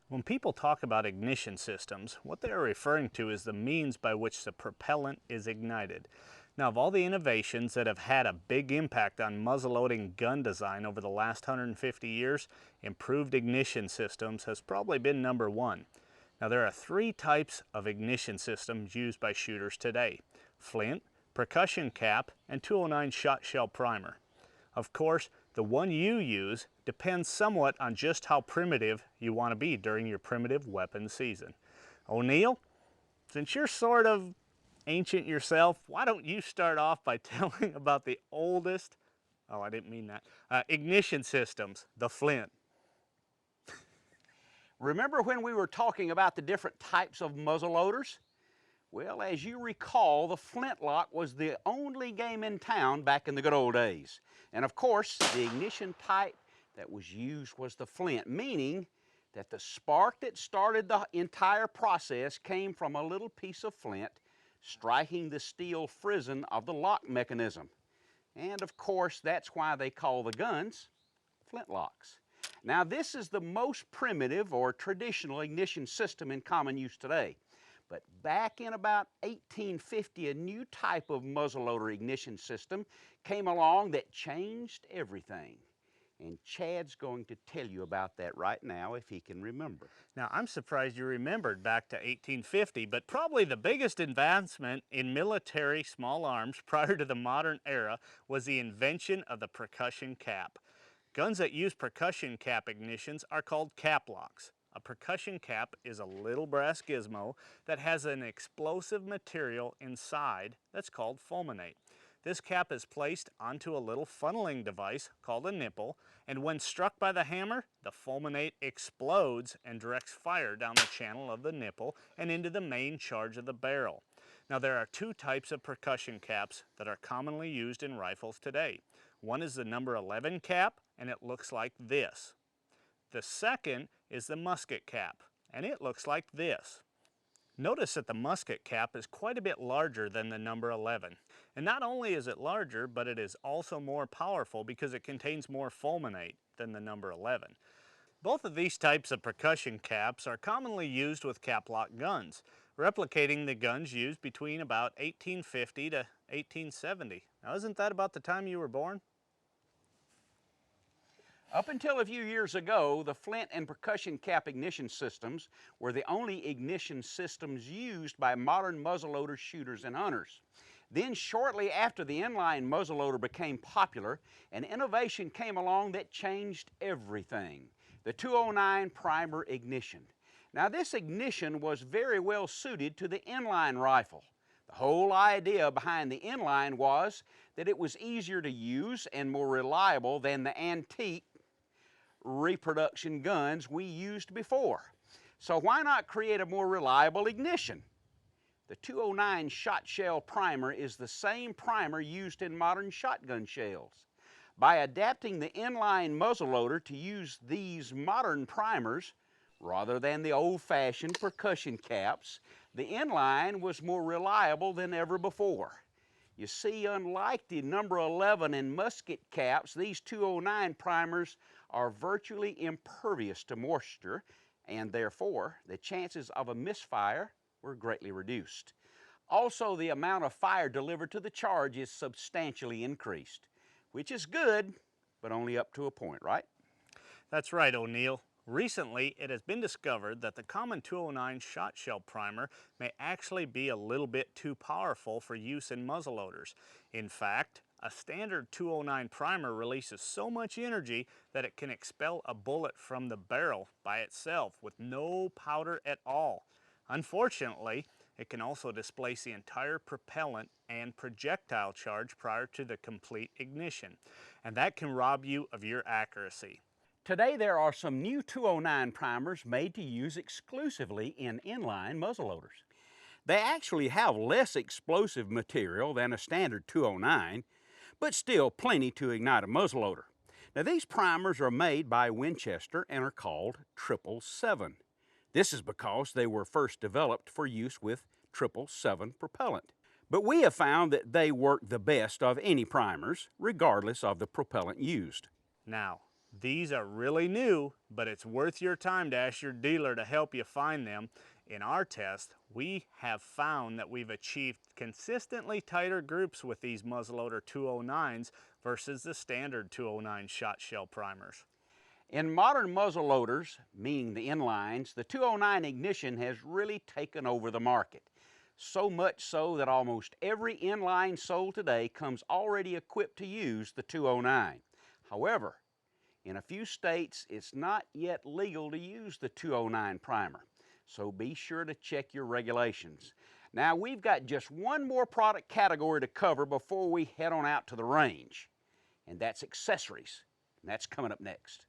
When people talk about ignition systems, what they are referring to is the means by which the propellant is ignited. Now, of all the innovations that have had a big impact on muzzleloading gun design over the last 150 years, improved ignition systems has probably been number one. Now, there are three types of ignition systems used by shooters today: flint, percussion cap, and 209 shot shell primer. Of course, the one you use depends somewhat on just how primitive you want to be during your primitive weapon season. O'Neill, since you're sort of ancient yourself, why don't you start off by telling about the oldest, oh, I didn't mean that, ignition systems, the flint. Remember when we were talking about the different types of muzzle loaders? Well, as you recall, the flintlock was the only game in town back in the good old days. And of course, the ignition type that was used was the flint, meaning that the spark that started the entire process came from a little piece of flint striking the steel frizzen of the lock mechanism. And of course, that's why they call the guns flintlocks. Now, this is the most primitive or traditional ignition system in common use today. But back in about 1850, a new type of muzzleloader ignition system came along that changed everything. And Chad's going to tell you about that right now if he can remember. Now, I'm surprised you remembered back to 1850, but probably the biggest advancement in military small arms prior to the modern era was the invention of the percussion cap. Guns that use percussion cap ignitions are called cap locks. A percussion cap is a little brass gizmo that has an explosive material inside that's called fulminate. This cap is placed onto a little funneling device called a nipple, and when struck by the hammer, the fulminate explodes and directs fire down the channel of the nipple and into the main charge of the barrel. Now, there are two types of percussion caps that are commonly used in rifles today. One is the number 11 cap, and it looks like this. The second is the musket cap, and it looks like this. Notice that the musket cap is quite a bit larger than the number 11. And not only is it larger, but it is also more powerful because it contains more fulminate than the number 11. Both of these types of percussion caps are commonly used with cap-lock guns, replicating the guns used between about 1850 to 1870. Now, isn't that about the time you were born? Up until a few years ago, the flint and percussion cap ignition systems were the only ignition systems used by modern muzzleloader shooters and hunters. Then shortly after the inline muzzleloader became popular, an innovation came along that changed everything: the 209 primer ignition. Now, this ignition was very well suited to the inline rifle. The whole idea behind the inline was that it was easier to use and more reliable than the antique reproduction guns we used before. So why not create a more reliable ignition? The 209 shot shell primer is the same primer used in modern shotgun shells. By adapting the inline muzzleloader to use these modern primers rather than the old-fashioned percussion caps, the inline was more reliable than ever before. You see, unlike the number 11 and musket caps, these 209 primers are virtually impervious to moisture, and therefore the chances of a misfire were greatly reduced. Also, the amount of fire delivered to the charge is substantially increased, which is good, but only up to a point, right? That's right, O'Neill. Recently, it has been discovered that the common 209 shot shell primer may actually be a little bit too powerful for use in muzzleloaders. In fact, a standard 209 primer releases so much energy that it can expel a bullet from the barrel by itself with no powder at all. Unfortunately, it can also displace the entire propellant and projectile charge prior to the complete ignition, and that can rob you of your accuracy. Today there are some new 209 primers made to use exclusively in inline muzzleloaders. They actually have less explosive material than a standard 209, but still plenty to ignite a muzzleloader. Now, these primers are made by Winchester and are called 777. This is because they were first developed for use with 777 propellant. But we have found that they work the best of any primers, regardless of the propellant used. Now, these are really new, but it's worth your time to ask your dealer to help you find them. In our test, we have found that we've achieved consistently tighter groups with these muzzleloader 209s versus the standard 209 shot shell primers. In modern muzzle loaders, meaning the inlines, the 209 ignition has really taken over the market. So much so that almost every inline sold today comes already equipped to use the 209. However, in a few states, it's not yet legal to use the 209 primer, so be sure to check your regulations. Now, we've got just one more product category to cover before we head on out to the range, and that's accessories. And that's coming up next.